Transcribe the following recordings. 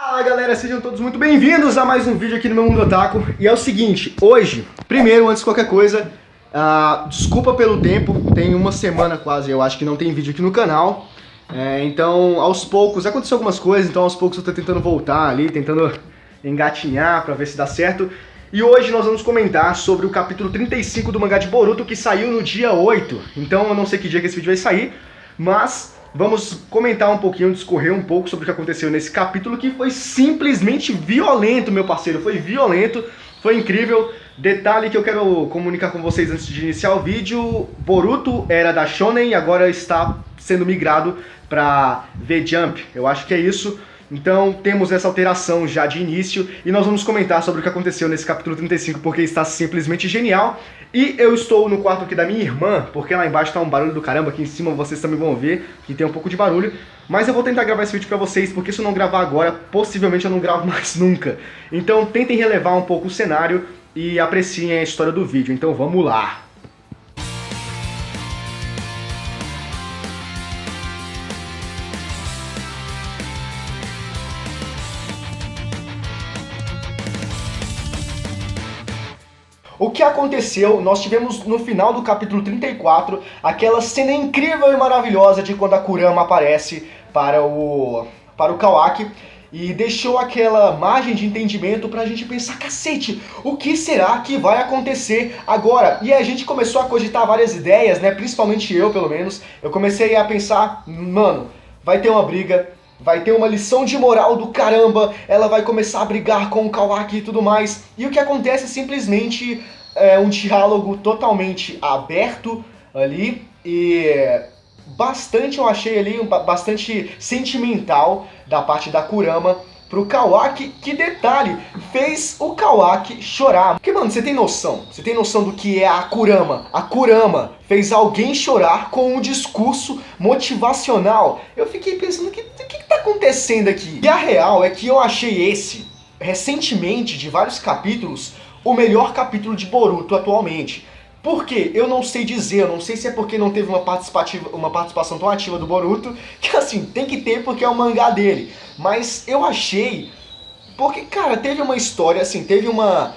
Fala galera, sejam todos muito bem-vindos a mais um vídeo aqui no meu Mundo Otaku. E é o seguinte, hoje, primeiro, antes de qualquer coisa, desculpa pelo tempo, tem uma semana quase, eu acho que não tem vídeo aqui no canal. Então, aos poucos, aconteceu algumas coisas, então aos poucos eu tô tentando voltar ali, tentando engatinhar pra ver se dá certo. E hoje nós vamos comentar sobre o capítulo 35 do mangá de Boruto, que saiu no dia 8. Então eu não sei que dia que esse vídeo vai sair, mas vamos comentar um pouquinho, discorrer um pouco sobre o que aconteceu nesse capítulo, que foi simplesmente violento, meu parceiro. Foi violento, foi incrível. Detalhe que eu quero comunicar com vocês antes de iniciar o vídeo: Boruto era da Shonen e agora está sendo migrado para V-Jump. Eu acho que é isso. Então temos essa alteração já de início e nós vamos comentar sobre o que aconteceu nesse capítulo 35, porque está simplesmente genial. E eu estou no quarto aqui da minha irmã, porque lá embaixo tá um barulho do caramba, aqui em cima vocês também vão ver que tem um pouco de barulho. Mas eu vou tentar gravar esse vídeo pra vocês, porque se eu não gravar agora, possivelmente eu não gravo mais nunca. Então tentem relevar um pouco o cenário e apreciem a história do vídeo. Então vamos lá! O que aconteceu? Nós tivemos no final do capítulo 34 aquela cena incrível e maravilhosa de quando a Kurama aparece para o Kawaki e deixou aquela margem de entendimento pra gente pensar, cacete, o que será que vai acontecer agora? E a gente começou a cogitar várias ideias, né? Principalmente eu, pelo menos. Eu comecei a pensar, mano, vai ter uma briga, vai ter uma lição de moral do caramba, ela vai começar a brigar com o Kawaki e tudo mais. E o que acontece é simplesmente um diálogo totalmente aberto ali e bastante, eu achei ali, bastante sentimental da parte da Kurama pro Kawaki. Que detalhe, fez o Kawaki chorar. Porque, mano, você tem noção? Você tem noção do que é a Kurama? A Kurama fez alguém chorar com um discurso motivacional. Eu fiquei pensando, o que tá acontecendo aqui? E a real é que eu achei esse, recentemente, de vários capítulos, o melhor capítulo de Boruto atualmente. Por quê? Eu não sei dizer, eu não sei se é porque não teve uma participação tão ativa do Boruto, que assim, tem que ter porque é o mangá dele. Mas eu achei, porque, cara, teve uma história, assim, teve uma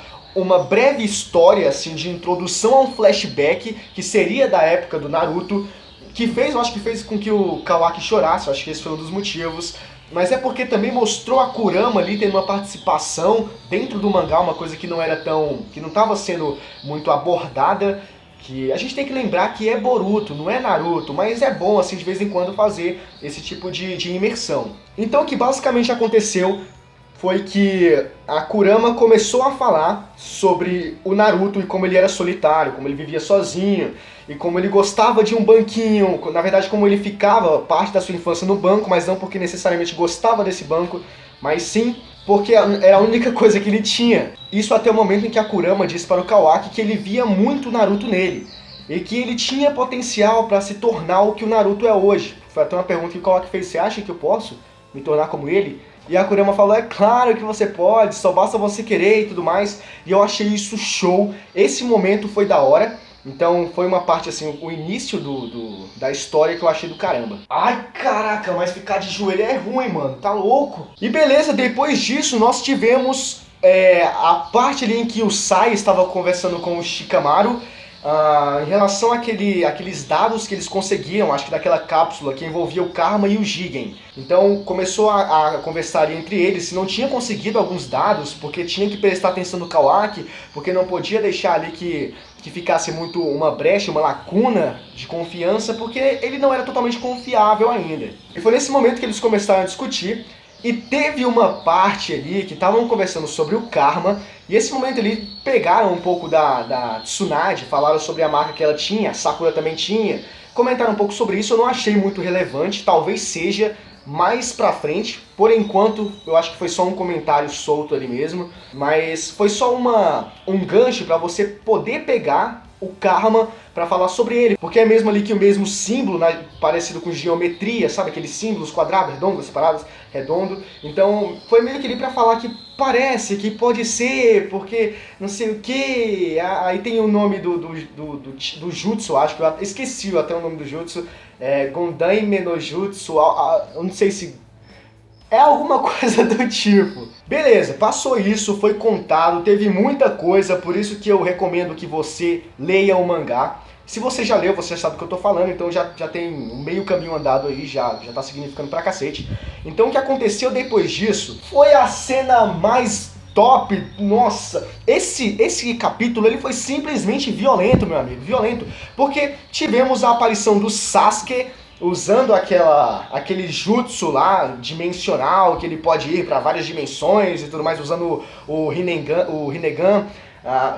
breve história, assim, de introdução a um flashback, que seria da época do Naruto, que fez, eu acho que fez com que o Kawaki chorasse, eu acho que esse foi um dos motivos. Mas é porque também mostrou a Kurama ali tendo uma participação dentro do mangá, uma coisa que não era tão, que não estava sendo muito abordada, que a gente tem que lembrar que é Boruto, não é Naruto, mas é bom assim de vez em quando fazer esse tipo de imersão. Então o que basicamente aconteceu foi que a Kurama começou a falar sobre o Naruto e como ele era solitário, como ele vivia sozinho, e como ele gostava de um banquinho, na verdade como ele ficava parte da sua infância no banco, mas não porque necessariamente gostava desse banco, mas sim porque era a única coisa que ele tinha. Isso até o momento em que a Kurama disse para o Kawaki que ele via muito Naruto nele, e que ele tinha potencial para se tornar o que o Naruto é hoje. Foi até uma pergunta que o Kawaki fez: você acha que eu posso me tornar como ele? E a Kurama falou: é claro que você pode, só basta você querer e tudo mais. E eu achei isso show, esse momento foi da hora. Então foi uma parte assim, o início da história que eu achei do caramba. Ai caraca, mas ficar de joelho é ruim, mano, tá louco? E beleza, depois disso nós tivemos a parte ali em que o Sai estava conversando com o Shikamaru, em relação àqueles dados que eles conseguiram, acho que daquela cápsula que envolvia o Karma e o Jigen. Então começou a conversar ali entre eles se não tinha conseguido alguns dados, porque tinha que prestar atenção no Kawaki, porque não podia deixar ali que ficasse muito uma brecha, uma lacuna de confiança, porque ele não era totalmente confiável ainda. E foi nesse momento que eles começaram a discutir, e teve uma parte ali que estavam conversando sobre o Karma, e esse momento ali pegaram um pouco da Tsunade, falaram sobre a marca que ela tinha, a Sakura também tinha, comentaram um pouco sobre isso. Eu não achei muito relevante, talvez seja mais pra frente, por enquanto eu acho que foi só um comentário solto ali mesmo, mas foi só um gancho pra você poder pegar o Karma pra falar sobre ele, porque é mesmo ali que o mesmo símbolo, né, parecido com geometria, sabe aqueles símbolos quadrados, redondos, separados, redondo. Então foi meio que ali pra falar que parece, que pode ser, porque não sei o que. Aí tem o nome do jutsu, acho que eu esqueci até o nome do jutsu, Gondai Menojutsu, eu não sei se É alguma coisa do tipo. Beleza, passou isso, foi contado, teve muita coisa, por isso que eu recomendo que você leia o mangá. Se você já leu, você já sabe o que eu tô falando, então já tem um meio caminho andado aí, já tá significando pra cacete. Então o que aconteceu depois disso foi a cena mais top. Nossa, esse capítulo ele foi simplesmente violento, meu amigo, violento, porque tivemos a aparição do Sasuke usando aquele jutsu lá, dimensional, que ele pode ir para várias dimensões e tudo mais, usando o Rinnegan.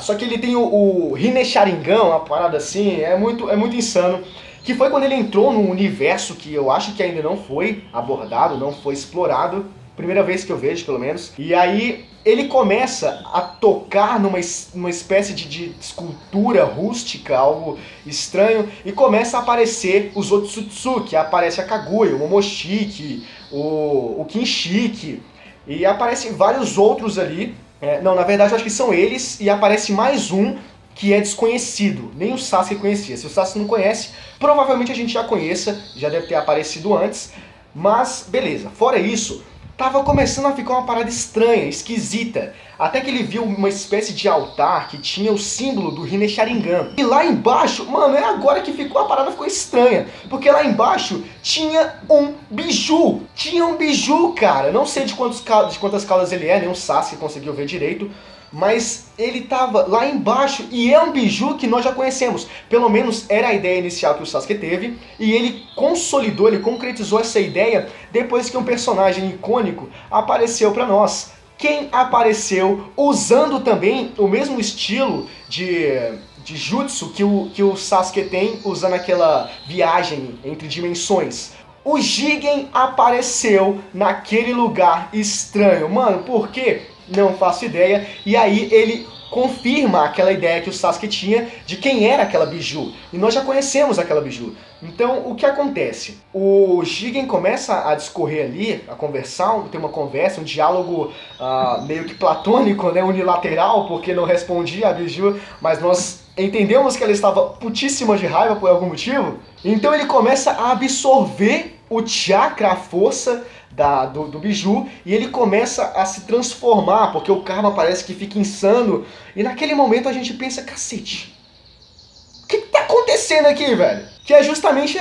Só que ele tem o Rinne Sharingan, uma parada assim, é muito insano. Que foi quando ele entrou num universo que eu acho que ainda não foi abordado, não foi explorado. Primeira vez que eu vejo, pelo menos. E aí ele começa a tocar numa espécie de escultura rústica, algo estranho, e começa a aparecer os Otsutsuki, aparece a Kaguya, o Momoshiki, o Kinshiki, e aparecem vários outros ali. Não, na verdade eu acho que são eles, e aparece mais um que é desconhecido, nem o Sasuke conhecia. Se o Sasuke não conhece, provavelmente a gente já conheça, já deve ter aparecido antes, mas beleza. Fora isso, tava começando a ficar uma parada estranha, esquisita, até que ele viu uma espécie de altar que tinha o símbolo do Rinne Sharingan. E lá embaixo, mano, é agora que a parada ficou estranha, porque lá embaixo tinha um biju. Tinha um biju, cara. Não sei de quantas caudas ele é, nem o Sasuke conseguiu ver direito, mas ele tava lá embaixo e é um biju que nós já conhecemos. Pelo menos era a ideia inicial que o Sasuke teve, e ele consolidou, ele concretizou essa ideia depois que um personagem icônico apareceu pra nós. Quem apareceu usando também o mesmo estilo de jutsu que o Sasuke tem, usando aquela viagem entre dimensões. O Jigen apareceu naquele lugar estranho. Mano, por quê? Não faço ideia. E aí ele confirma aquela ideia que o Sasuke tinha de quem era aquela biju. E nós já conhecemos aquela biju. Então, o que acontece? O Jigen começa a discorrer ali, a conversar, tem uma conversa, um diálogo meio que platônico, né, unilateral, porque não respondia a biju, mas nós entendemos que ela estava putíssima de raiva por algum motivo. Então ele começa a absorver o chakra, a força do biju, e ele começa a se transformar, porque o karma parece que fica insano, e naquele momento a gente pensa, cacete, o que tá acontecendo aqui, velho? Que é justamente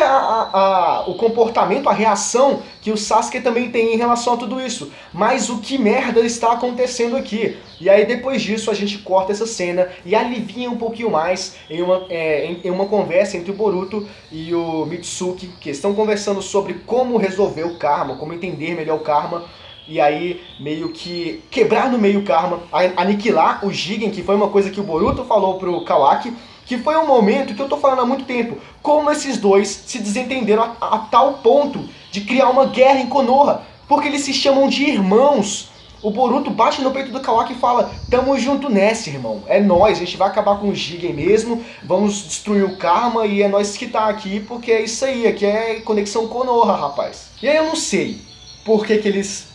o comportamento, a reação que o Sasuke também tem em relação a tudo isso. Mas o que merda está acontecendo aqui? E aí depois disso a gente corta essa cena e alivia um pouquinho mais em uma conversa entre o Boruto e o Mitsuki, que estão conversando sobre como resolver o karma, como entender melhor o karma. E aí, meio que quebrar no meio o karma, aniquilar o Jigen, que foi uma coisa que o Boruto falou pro Kawaki, que foi um momento que eu tô falando há muito tempo, como esses dois se desentenderam a tal ponto de criar uma guerra em Konoha, porque eles se chamam de irmãos. O Boruto bate no peito do Kawaki e fala, tamo junto nessa, irmão, é nóis, a gente vai acabar com o Jigen mesmo, vamos destruir o karma e é nós que tá aqui, porque é isso aí, aqui é conexão Konoha, rapaz. E aí eu não sei por que eles...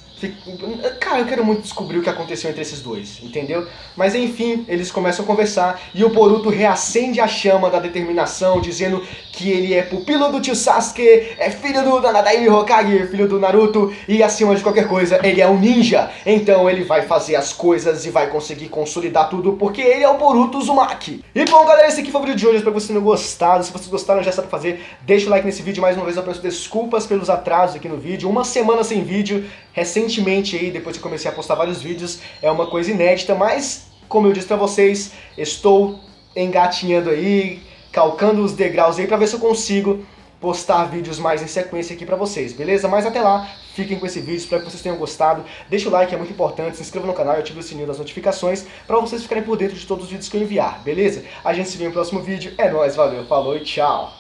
Cara, eu quero muito descobrir o que aconteceu entre esses dois, entendeu? Mas enfim, eles começam a conversar e o Boruto reacende a chama da determinação, dizendo que ele é pupilo do tio Sasuke, é filho do Danadaime Hokage, filho do Naruto, e acima de qualquer coisa, ele é um ninja. Então ele vai fazer as coisas e vai conseguir consolidar tudo, porque ele é o Boruto Uzumaki. E bom, galera, esse aqui foi o vídeo de hoje, espero que vocês tenham gostado. Se vocês gostaram, já sabe o que fazer, deixa o like nesse vídeo. Mais uma vez eu peço desculpas pelos atrasos aqui no vídeo, uma semana sem vídeo, recentemente aí, depois que eu comecei a postar vários vídeos, é uma coisa inédita, mas, como eu disse pra vocês, estou engatinhando aí, calcando os degraus aí pra ver se eu consigo postar vídeos mais em sequência aqui pra vocês, beleza? Mas até lá, fiquem com esse vídeo, espero que vocês tenham gostado, deixa o like, é muito importante, se inscreva no canal e ative o sininho das notificações pra vocês ficarem por dentro de todos os vídeos que eu enviar, beleza? A gente se vê no próximo vídeo, é nóis, valeu, falou e tchau!